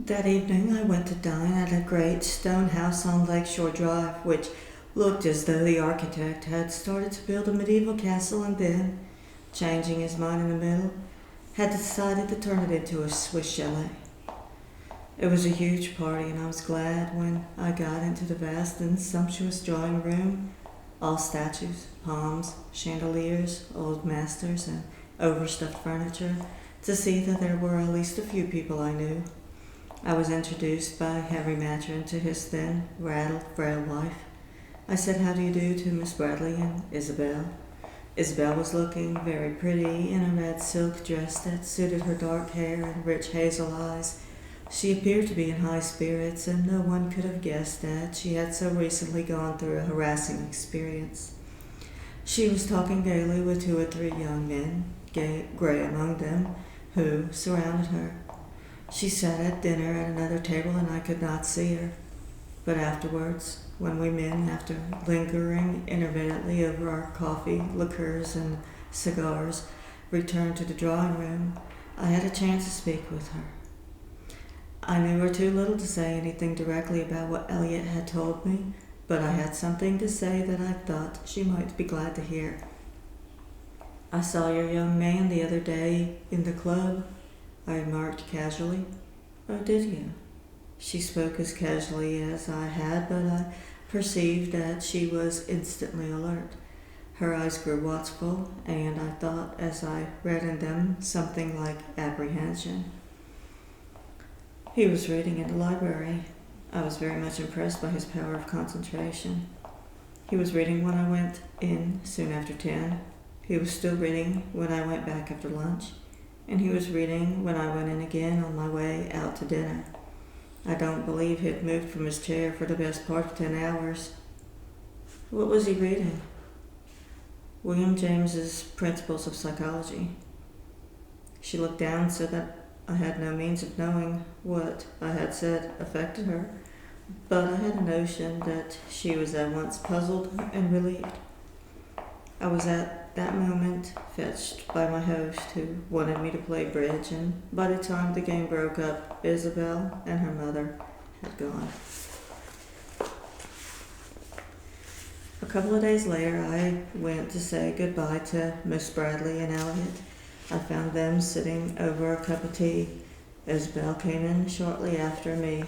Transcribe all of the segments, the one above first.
That evening I went to dine at a great stone house on Lakeshore Drive, which looked as though the architect had started to build a medieval castle and then, changing his mind in the middle, had decided to turn it into a Swiss chalet. It was a huge party, and I was glad when I got into the vast and sumptuous drawing room, all statues, palms, chandeliers, old masters, and overstuffed furniture, to see that there were at least a few people I knew. I was introduced by Henry Matron to his thin, raddled, frail wife. I said how do you do to Miss Bradley and Isabelle. Isabelle was looking very pretty in a red silk dress that suited her dark hair and rich hazel eyes. She appeared to be in high spirits, and no one could have guessed that she had so recently gone through a harassing experience. She was talking gaily with two or three young men, gray among them, who surrounded her. She sat at dinner at another table and I could not see her. But afterwards, when we men, after lingering intermittently over our coffee, liqueurs, and cigars, returned to the drawing room, I had a chance to speak with her. I knew her too little to say anything directly about what Elliot had told me, but I had something to say that I thought she might be glad to hear. I saw your young man the other day in the club, I remarked casually. Oh, did you? She spoke as casually as I had, but I perceived that she was instantly alert. Her eyes grew watchful, and I thought, as I read in them, something like apprehension. He was reading in the library. I was very much impressed by his power of concentration. He was reading when I went in soon after 10. He was still reading when I went back after lunch. And he was reading when I went in again on my way out to dinner. I don't believe he'd moved from his chair for the best part of 10 hours. What was he reading? William James's Principles of Psychology. She looked down so that I had no means of knowing what I had said affected her, but I had a notion that she was at once puzzled and relieved. I was at that moment fetched by my host, who wanted me to play bridge, and by the time the game broke up, Isabelle and her mother had gone. A couple of days later, I went to say goodbye to Miss Bradley and Elliot. I found them sitting over a cup of tea. Isabelle came in shortly after me.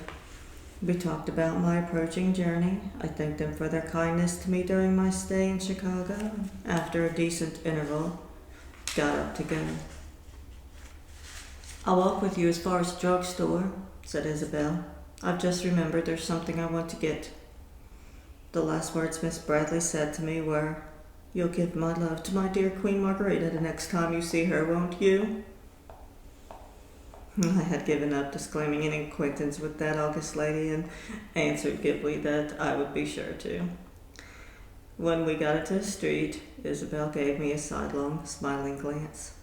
We talked about my approaching journey. I thanked them for their kindness to me during my stay in Chicago. After a decent interval, got up to go. I'll walk with you as far as the drugstore, said Isabelle. I've just remembered there's something I want to get. The last words Miss Bradley said to me were, You'll give my love to my dear Queen Margarita the next time you see her, won't you? I had given up disclaiming any acquaintance with that august lady and answered glibly that I would be sure to. When we got into the street, Isabelle gave me a sidelong, smiling glance.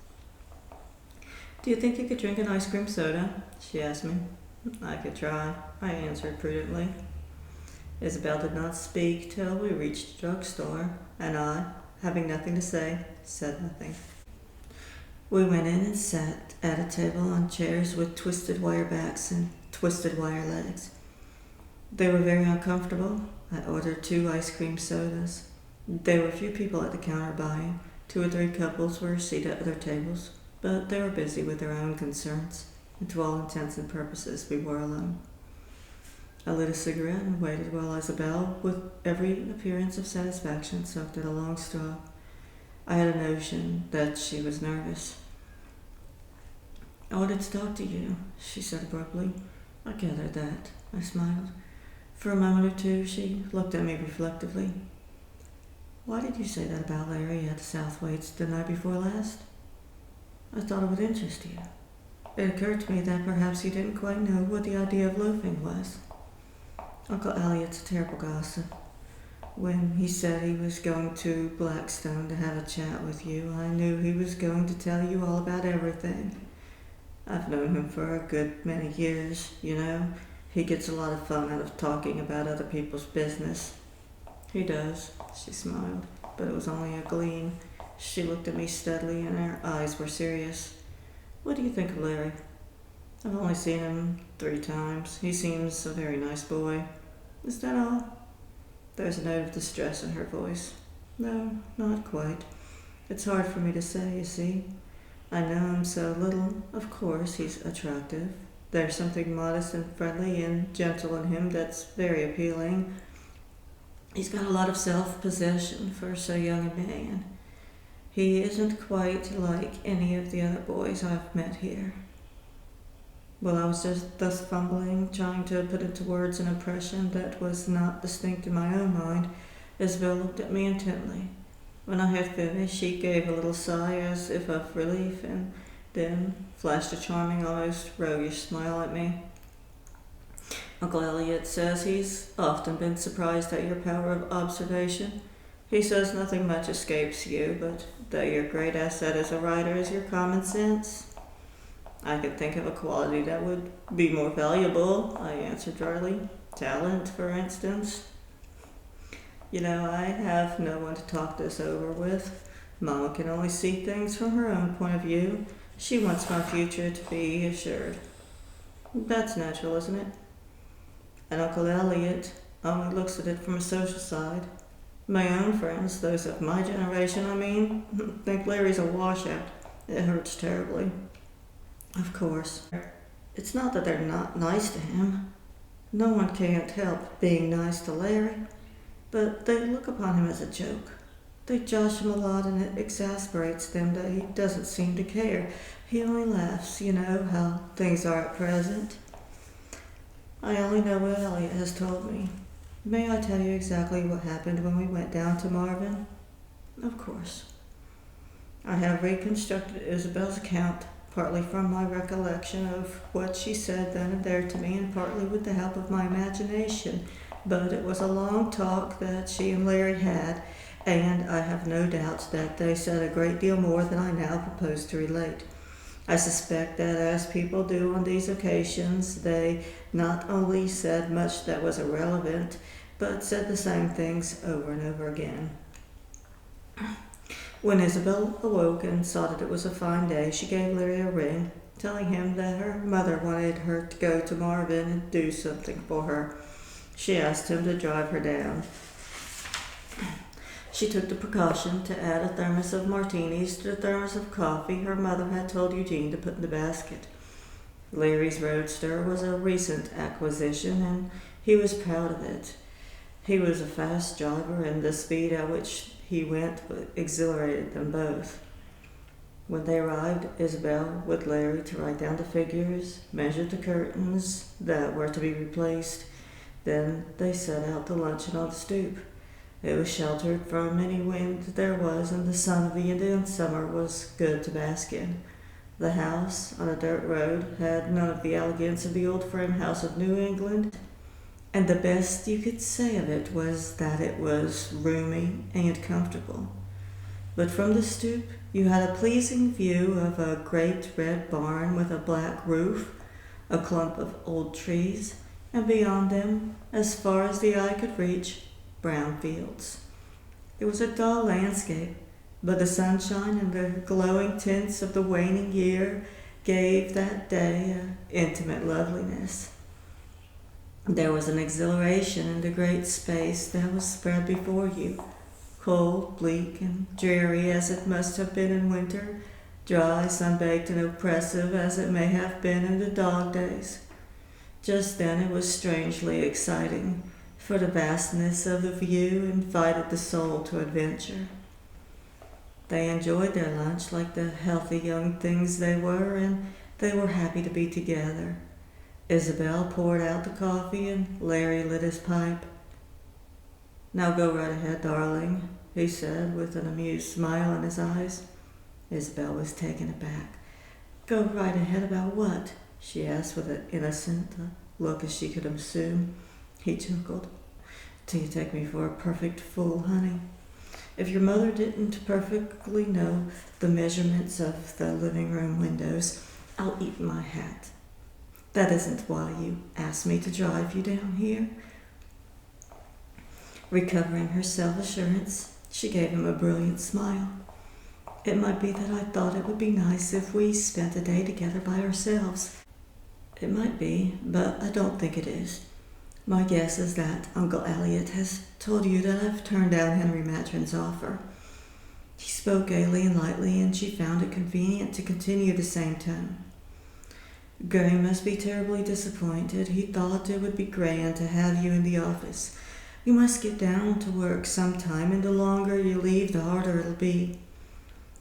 Do you think you could drink an ice cream soda? She asked me. I could try, I answered prudently. Isabelle did not speak till we reached the drugstore, and I, having nothing to say, said nothing. We went in and sat at a table on chairs with twisted wire backs and twisted wire legs. They were very uncomfortable. I ordered 2 ice cream sodas. There were few people at the counter buying. 2 or 3 couples were seated at other tables, but they were busy with their own concerns, and to all intents and purposes we were alone. I lit a cigarette and waited while Isabelle, with every appearance of satisfaction, sucked at a long straw. I had a notion that she was nervous. I wanted to talk to you, she said abruptly. I gathered that. I smiled. For a moment or two, she looked at me reflectively. Why did you say that about Larry at the Southwaites the night before last? I thought it would interest you. It occurred to me that perhaps you didn't quite know what the idea of loafing was. Uncle Elliot's a terrible gossip. When he said he was going to Blackstone to have a chat with you, I knew he was going to tell you all about everything. I've known him for a good many years, you know. He gets a lot of fun out of talking about other people's business. He does, she smiled, but it was only a gleam. She looked at me steadily and her eyes were serious. What do you think of Larry? I've only seen him 3 times. He seems a very nice boy. Is that all? There's a note of distress in her voice. No, not quite. It's hard for me to say, you see. I know him so little. Of course, he's attractive. There's something modest and friendly and gentle in him that's very appealing. He's got a lot of self-possession for so young a man. He isn't quite like any of the other boys I've met here. Well, I was just thus fumbling, trying to put into words an impression that was not distinct in my own mind. Isabelle looked at me intently. When I had finished, she gave a little sigh as if of relief, and then flashed a charming, almost roguish smile at me. Uncle Elliot says he's often been surprised at your power of observation. He says nothing much escapes you, but that your great asset as a writer is your common sense. I could think of a quality that would be more valuable, I answered dryly. Talent, for instance. You know, I have no one to talk this over with. Mama can only see things from her own point of view. She wants my future to be assured. That's natural, isn't it? And Uncle Elliot only looks at it from a social side. My own friends, those of my generation, I mean, think Larry's a washout. It hurts terribly. Of course. It's not that they're not nice to him. No one can't help being nice to Larry. But they look upon him as a joke. They josh him a lot, and it exasperates them that he doesn't seem to care. He only laughs, you know, how things are at present. I only know what Elliot has told me. May I tell you exactly what happened when we went down to Maugham? Of course. I have reconstructed Isabelle's account, partly from my recollection of what she said then and there to me, and partly with the help of my imagination. But it was a long talk that she and Larry had, and I have no doubt that they said a great deal more than I now propose to relate. I suspect that, as people do on these occasions, they not only said much that was irrelevant, but said the same things over and over again. When Isabelle awoke and saw that it was a fine day, she gave Larry a ring, telling him that her mother wanted her to go to Marvin and do something for her. She asked him to drive her down. She took the precaution to add a thermos of martinis to the thermos of coffee her mother had told Eugene to put in the basket. Larry's roadster was a recent acquisition, and he was proud of it. He was a fast driver, and the speed at which he went exhilarated them both. When they arrived, Isabelle, with Larry to write down the figures, measured the curtains that were to be replaced. Then they set out to luncheon on the stoop. It was sheltered from any wind there was, and the sun of the Indian summer was good to bask in. The house, on a dirt road, had none of the elegance of the old frame house of New England, and the best you could say of it was that it was roomy and comfortable. But from the stoop you had a pleasing view of a great red barn with a black roof, a clump of old trees, and beyond them, as far as the eye could reach, brown fields. It was a dull landscape, but the sunshine and the glowing tints of the waning year gave that day an intimate loveliness. There was an exhilaration in the great space that was spread before you, cold, bleak, and dreary as it must have been in winter, dry, sun-baked, and oppressive as it may have been in the dog days. Just then it was strangely exciting, for the vastness of the view invited the soul to adventure. They enjoyed their lunch like the healthy young things they were, and they were happy to be together. Isabelle poured out the coffee, and Larry lit his pipe. "Now go right ahead, darling," he said, with an amused smile in his eyes. Isabelle was taken aback. "Go right ahead about what?" she asked with an innocent look as she could assume. He chuckled. "Till you take me for a perfect fool, honey. If your mother didn't perfectly know the measurements of the living room windows, I'll eat my hat. That isn't why you asked me to drive you down here." Recovering her self-assurance, she gave him a brilliant smile. "It might be that I thought it would be nice if we spent a day together by ourselves. It might be, but I don't think it is. My guess is that Uncle Elliot has told you that I've turned down Henry Matron's offer. He spoke gaily and lightly, and she found it convenient to continue the same tone. Gray must be terribly disappointed. He thought it would be grand to have you in the office. You must get down to work sometime, and the longer you leave, the harder it'll be.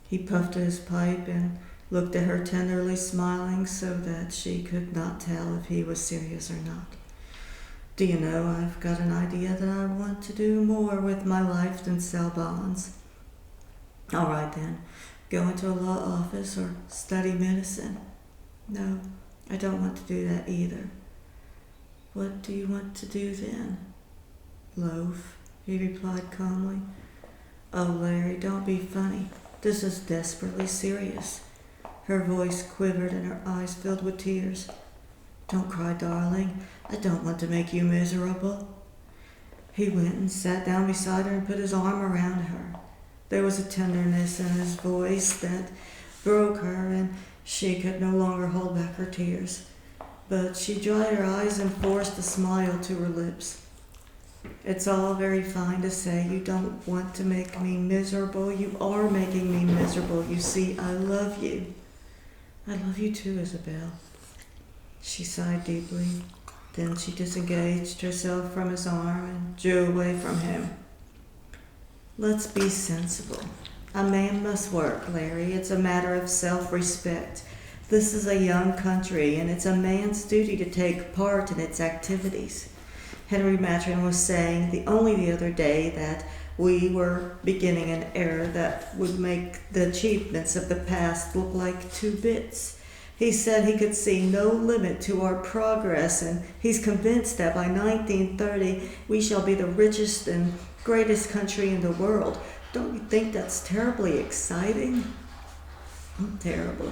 He puffed at his pipe and looked at her tenderly, smiling so that she could not tell if he was serious or not. Do you know, I've got an idea that I want to do more with my life than sell bonds. All right then, go into a law office or study medicine. No, I don't want to do that either. What do you want to do then? Loaf, he replied calmly. Oh, Larry, don't be funny. This is desperately serious. Her voice quivered and her eyes filled with tears. Don't cry, darling. I don't want to make you miserable. He went and sat down beside her and put his arm around her. There was a tenderness in his voice that broke her, and she could no longer hold back her tears. But she dried her eyes and forced a smile to her lips. It's all very fine to say you don't want to make me miserable. You are making me miserable. You see, I love you. I love you too, Isabelle. She sighed deeply. Then she disengaged herself from his arm and drew away from him. Let's be sensible. A man must work, Larry. It's a matter of self-respect. This is a young country, and it's a man's duty to take part in its activities. Henry Matron was saying only the other day that we were beginning an era that would make the achievements of the past look like two bits. He said he could see no limit to our progress, and he's convinced that by 1930 we shall be the richest and greatest country in the world. Don't you think that's terribly exciting? Terribly.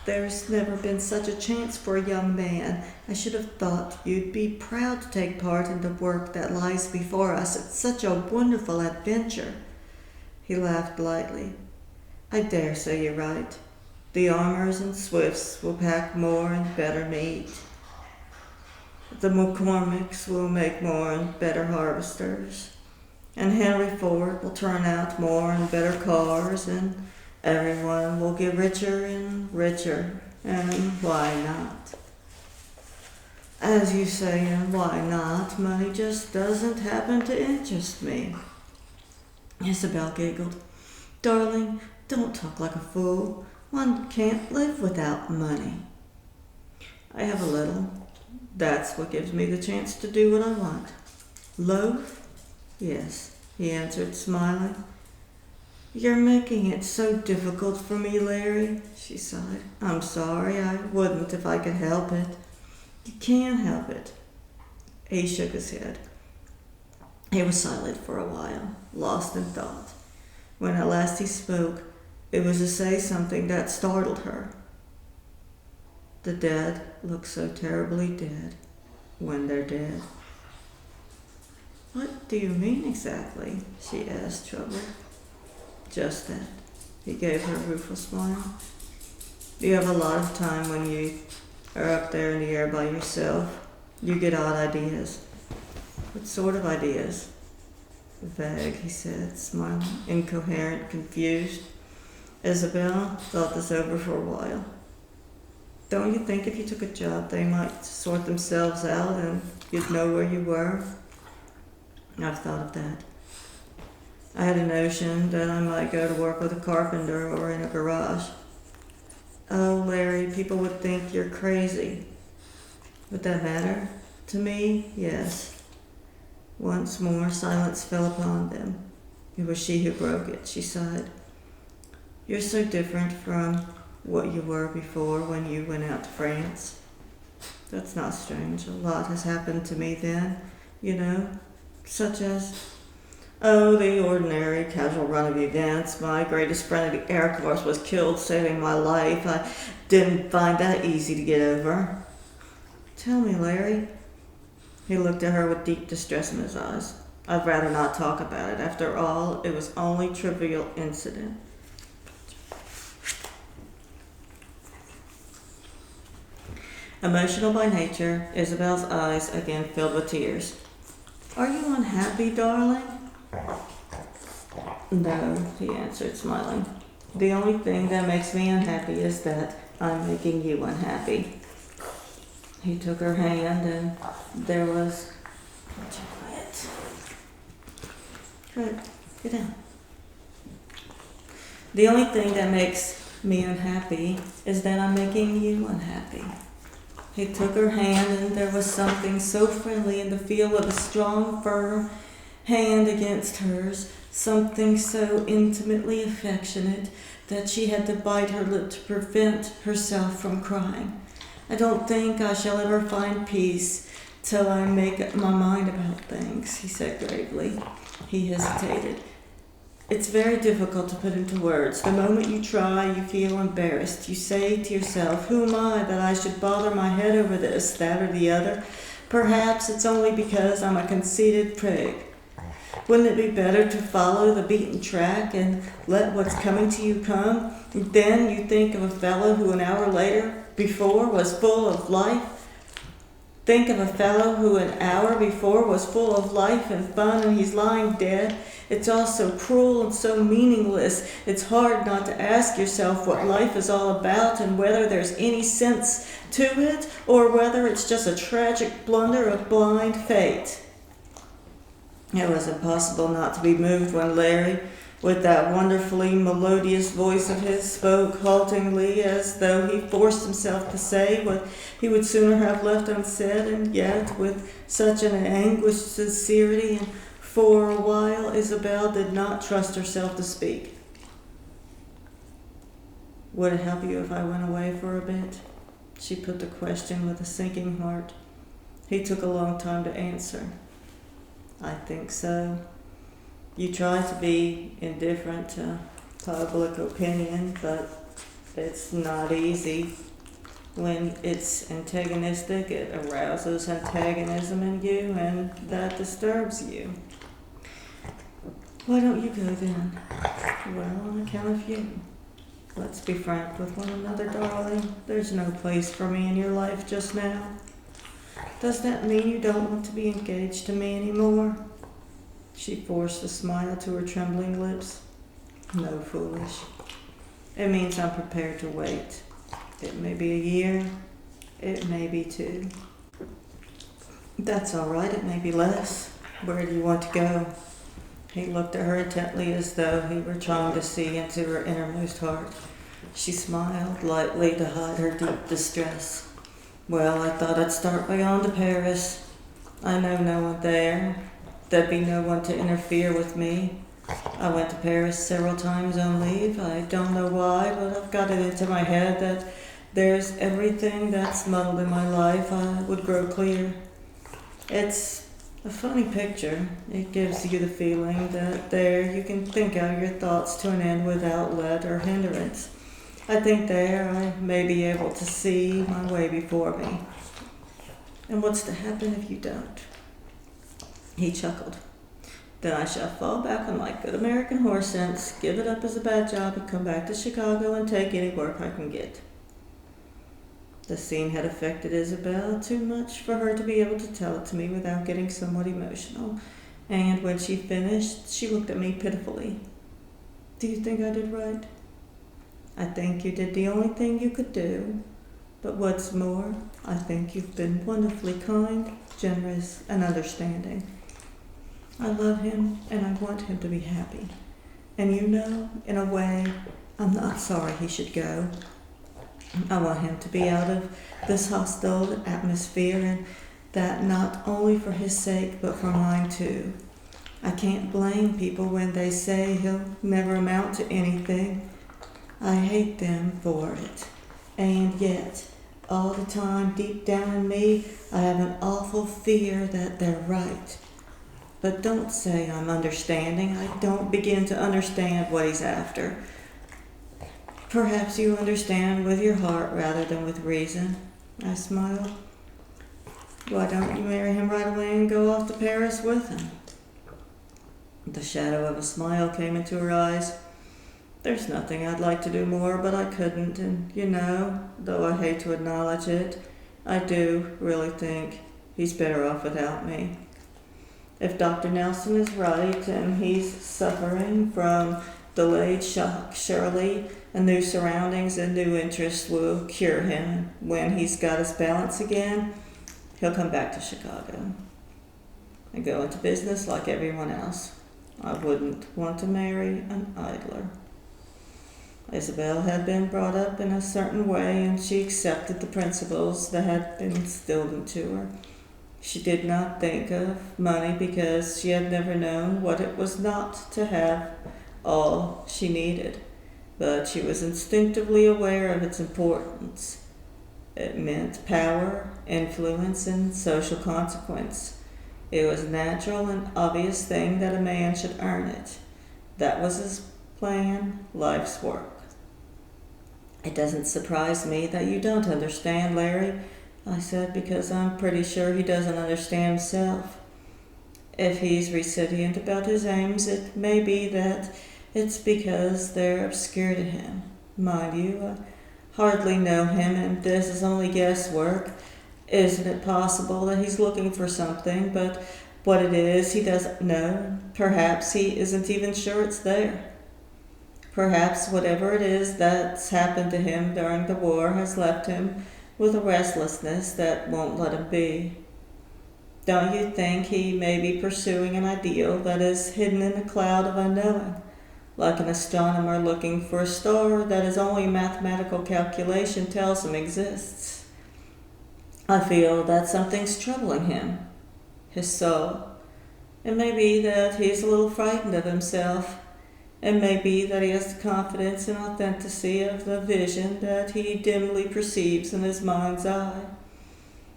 There's never been such a chance for a young man. I should have thought you'd be proud to take part in the work that lies before us. It's such a wonderful adventure. He laughed lightly. I dare say you're right. The Armours and Swifts will pack more and better meat. The McCormicks will make more and better harvesters. And Henry Ford will turn out more and better cars, and everyone will get richer and richer. And why not? As you say, and why not? Money just doesn't happen to interest me. Isabelle giggled. Darling, don't talk like a fool. One can't live without money. I have a little. That's what gives me the chance to do what I want. Loaf? Yes, he answered, smiling. You're making it so difficult for me, Larry, she sighed. I'm sorry, I wouldn't if I could help it. You can help it. He shook his head. He was silent for a while, lost in thought. When at last he spoke, it was to say something that startled her. The dead look so terribly dead when they're dead. What do you mean exactly? She asked, troubled. Just that. He gave her a rueful smile. You have a lot of time when you are up there in the air by yourself. You get odd ideas. What sort of ideas? Vague, he said, smiling. Incoherent, confused. Isabelle thought this over for a while. Don't you think if you took a job they might sort themselves out and you'd know where you were? I've thought of that. I had a notion that I might go to work with a carpenter or in a garage. Oh, Larry, people would think you're crazy. Would that matter? To me, yes. Once more, silence fell upon them. It was she who broke it. She sighed. You're so different from what you were before when you went out to France. That's not strange. A lot has happened to me then, you know, such as, the ordinary casual run of events. My greatest friend of the Air Force was killed saving my life. I didn't find that easy to get over. Tell me, Larry. He looked at her with deep distress in his eyes. I'd rather not talk about it. After all, it was only a trivial incident. Emotional by nature, Isabel's eyes again filled with tears. Are you unhappy, darling? No, he answered, smiling. The only thing that makes me unhappy is that I'm making you unhappy. He took her hand and there was... Quiet. Good. Get down. The only thing that makes me unhappy is that I'm making you unhappy. He took her hand and there was something so friendly in the feel of a strong, firm hand against hers, something so intimately affectionate that she had to bite her lip to prevent herself from crying. I don't think I shall ever find peace till I make up my mind about things, he said gravely. He hesitated. It's very difficult to put into words. The moment you try, you feel embarrassed. You say to yourself, who am I that I should bother my head over this, that, or the other? Perhaps it's only because I'm a conceited prig. Wouldn't it be better to follow the beaten track and let what's coming to you come? Then you think of a fellow who an hour before was full of life. Think of a fellow who an hour before was full of life and fun and he's lying dead. It's all so cruel and so meaningless. It's hard not to ask yourself what life is all about and whether there's any sense to it or whether it's just a tragic blunder of blind fate. It was impossible not to be moved when Larry, with that wonderfully melodious voice of his, spoke haltingly as though he forced himself to say what he would sooner have left unsaid, and yet with such an anguished sincerity, and for a while Isabelle did not trust herself to speak. Would it help you if I went away for a bit? She put the question with a sinking heart. He took a long time to answer. I think so. You try to be indifferent to public opinion, but it's not easy. When it's antagonistic, it arouses antagonism in you, and that disturbs you. Why don't you go then? Well, on account of you. Let's be frank with one another, darling. There's no place for me in your life just now. Does that mean you don't want to be engaged to me anymore? She forced a smile to her trembling lips. No, foolish. It means I'm prepared to wait. It may be a year. It may be 2. That's all right. It may be less. Where do you want to go? He looked at her intently as though he were trying to see into her innermost heart. She smiled lightly to hide her deep distress. Well, I thought I'd start by on to Paris. I know no one there. There'd be no one to interfere with me. I went to Paris several times on leave. I don't know why, but I've got it into my head that there's everything that's muddled in my life would grow clear. It's a funny picture. It gives you the feeling that there you can think out your thoughts to an end without let or hindrance. I think there I may be able to see my way before me. And what's to happen if you don't? He chuckled. Then I shall fall back on my good American horse sense, give it up as a bad job, and come back to Chicago and take any work I can get. The scene had affected Isabelle too much for her to be able to tell it to me without getting somewhat emotional, and when she finished, she looked at me pitifully. Do you think I did right? I think you did the only thing you could do, but what's more, I think you've been wonderfully kind, generous, and understanding. I love him, and I want him to be happy. And you know, in a way, I'm not sorry he should go. I want him to be out of this hostile atmosphere, and that not only for his sake, but for mine too. I can't blame people when they say he'll never amount to anything. I hate them for it. And yet, all the time, deep down in me, I have an awful fear that they're right. But don't say I'm understanding. I don't begin to understand what he's after. Perhaps you understand with your heart rather than with reason. I smiled. Why don't you marry him right away and go off to Paris with him? The shadow of a smile came into her eyes. There's nothing I'd like to do more, but I couldn't, and you know, though I hate to acknowledge it, I do really think he's better off without me. If Dr. Nelson is right and he's suffering from delayed shock, surely a new surroundings and new interests will cure him. When he's got his balance again, he'll come back to Chicago and go into business like everyone else. I wouldn't want to marry an idler. Isabelle had been brought up in a certain way, and she accepted the principles that had been instilled into her. She did not think of money because she had never known what it was not to have all she needed, but she was instinctively aware of its importance. It meant power, influence, and social consequence. It was a natural and obvious thing that a man should earn it. That was his plan, life's work. It doesn't surprise me that you don't understand, Larry, I said, because I'm pretty sure he doesn't understand himself. If he's reticent about his aims, it may be that it's because they're obscure to him. Mind you, I hardly know him, and this is only guesswork. Isn't it possible that he's looking for something, but what it is he doesn't know? Perhaps he isn't even sure it's there. Perhaps whatever it is that's happened to him during the war has left him with a restlessness that won't let him be. Don't you think he may be pursuing an ideal that is hidden in a cloud of unknowing, like an astronomer looking for a star that his only mathematical calculation tells him exists? I feel that something's troubling him, his soul. It may be that he's a little frightened of himself. It may be that he has the confidence and authenticity of the vision that he dimly perceives in his mind's eye.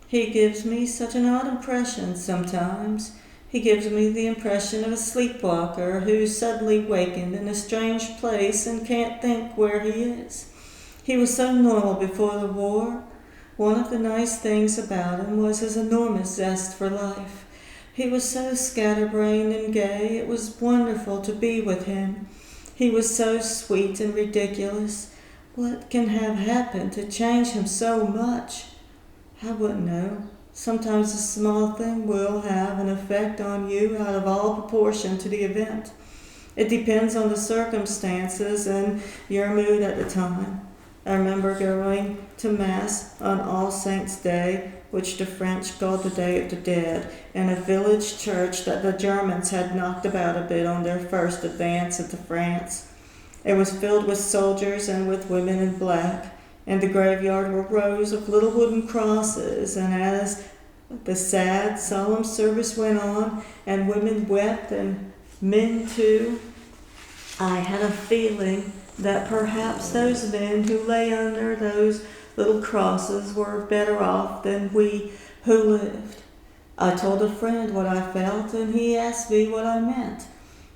He gives me such an odd impression sometimes. He gives me the impression of a sleepwalker who's suddenly wakened in a strange place and can't think where he is. He was so normal before the war. One of the nice things about him was his enormous zest for life. He was so scatterbrained and gay, it was wonderful to be with him. He was so sweet and ridiculous. What can have happened to change him so much? I wouldn't know. Sometimes a small thing will have an effect on you out of all proportion to the event. It depends on the circumstances and your mood at the time. I remember going to Mass on All Saints' Day, which the French called the Day of the Dead, in a village church that the Germans had knocked about a bit on their first advance into France. It was filled with soldiers and with women in black. In the graveyard were rows of little wooden crosses, and as the sad, solemn service went on, and women wept, and men too, I had a feeling that perhaps those men who lay under those little crosses were better off than we who lived. I told a friend what I felt, and he asked me what I meant.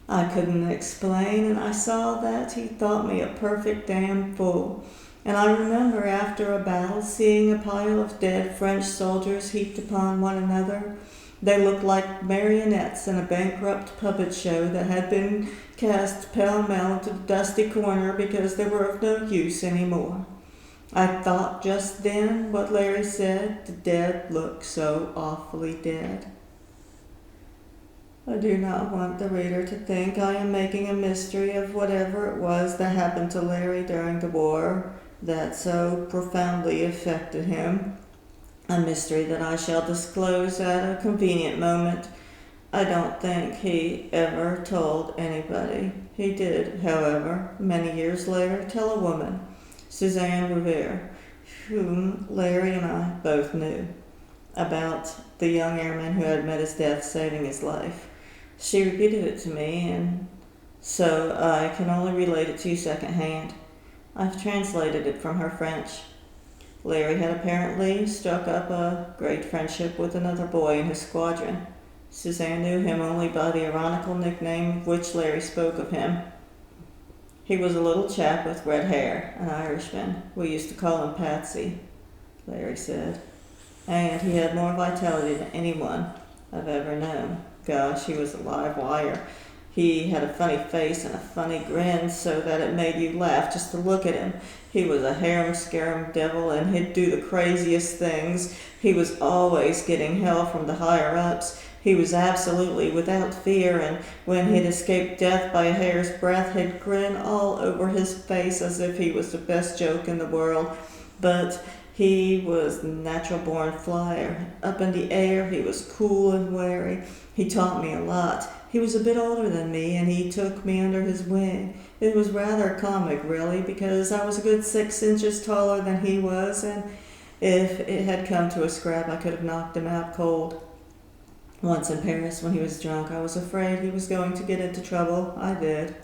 I couldn't explain, and I saw that he thought me a perfect damn fool. And I remember after a battle seeing a pile of dead French soldiers heaped upon one another. They looked like marionettes in a bankrupt puppet show that had been cast pell-mell into the dusty corner because they were of no use anymore. I thought just then what Larry said, the dead look so awfully dead. I do not want the reader to think I am making a mystery of whatever it was that happened to Larry during the war that so profoundly affected him. A mystery that I shall disclose at a convenient moment. I don't think he ever told anybody. He did, however, many years later, tell a woman, Suzanne Revere, whom Larry and I both knew, about the young airman who had met his death saving his life. She repeated it to me, and so I can only relate it to you secondhand. I've translated it from her French. Larry had apparently struck up a great friendship with another boy in his squadron. Suzanne knew him only by the ironical nickname of which Larry spoke of him. He was a little chap with red hair, an Irishman. We used to call him Patsy, Larry said. And he had more vitality than anyone I've ever known. Gosh, he was a live wire. He had a funny face and a funny grin so that it made you laugh just to look at him. He was a harum-scarum devil, and he'd do the craziest things. He was always getting hell from the higher-ups. He was absolutely without fear, and when he'd escaped death by a hair's breadth, he'd grin all over his face as if he was the best joke in the world. But he was a natural-born flyer. Up in the air, he was cool and wary. He taught me a lot. He was a bit older than me, and he took me under his wing. It was rather comic, really, because I was a good 6 inches taller than he was, and if it had come to a scrap, I could have knocked him out cold. Once in Paris, when he was drunk, I was afraid he was going to get into trouble. I did.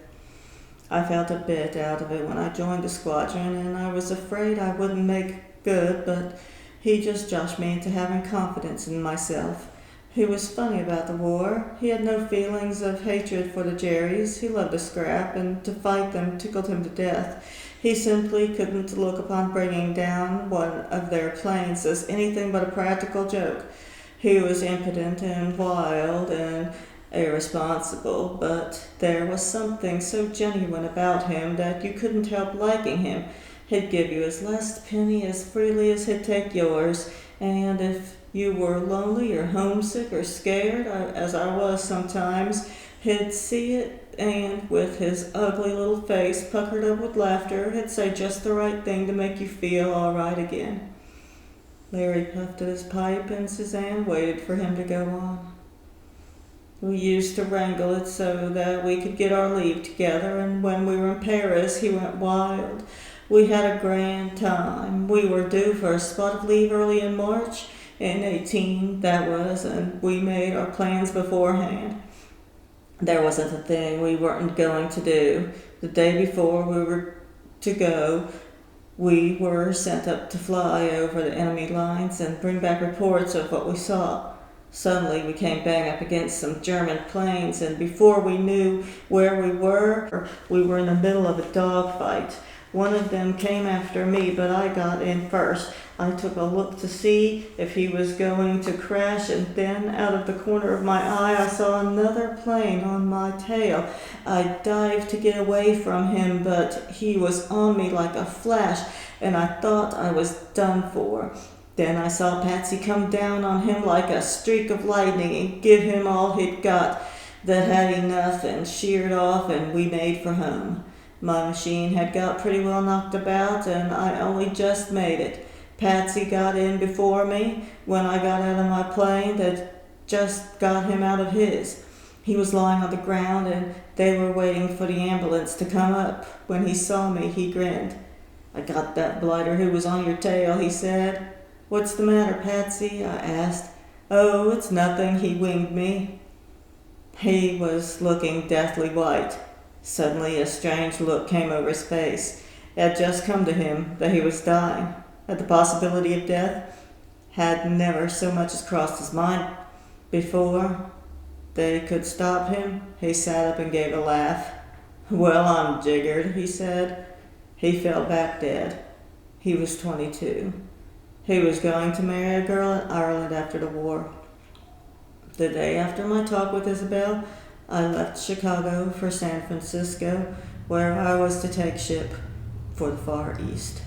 I felt a bit out of it when I joined the squadron, and I was afraid I wouldn't make good, but he just joshed me into having confidence in myself. He was funny about the war. He had no feelings of hatred for the Jerrys. He loved to scrap, and to fight them tickled him to death. He simply couldn't look upon bringing down one of their planes as anything but a practical joke. He was impotent and wild and irresponsible, but there was something so genuine about him that you couldn't help liking him. He'd give you his last penny as freely as he'd take yours, and if you were lonely or homesick or scared, as I was sometimes, he'd see it, and with his ugly little face puckered up with laughter, he'd say just the right thing to make you feel all right again. Larry puffed at his pipe, and Suzanne waited for him to go on. We used to wrangle it so that we could get our leave together, and when we were in Paris, he went wild. We had a grand time. We were due for a spot of leave early in March, in 18, that was, and we made our plans beforehand. There wasn't a thing we weren't going to do. The day before we were to go, we were sent up to fly over the enemy lines and bring back reports of what we saw. Suddenly we came bang up against some German planes, and before we knew where we were in the middle of a dogfight. One of them came after me, but I got in first. I took a look to see if he was going to crash, and then out of the corner of my eye I saw another plane on my tail. I dived to get away from him, but he was on me like a flash, and I thought I was done for. Then I saw Patsy come down on him like a streak of lightning and give him all he'd got that had enough, and sheered off, and we made for home. My machine had got pretty well knocked about, and I only just made it. Patsy got in before me when I got out of my plane that just got him out of his. He was lying on the ground, and they were waiting for the ambulance to come up. When he saw me, he grinned. "I got that blighter who was on your tail," he said. "What's the matter, Patsy?" I asked. "Oh, it's nothing," he winged me. He was looking deathly white. Suddenly a strange look came over his face. It had just come to him that he was dying. At the possibility of death had never so much as crossed his mind before. They could stop him. He sat up and gave a laugh. "Well, I'm jiggered," he said. He fell back dead. He was 22. He was going to marry a girl in Ireland after the war. The day after my talk with Isabelle, I left Chicago for San Francisco, where I was to take ship for the Far East.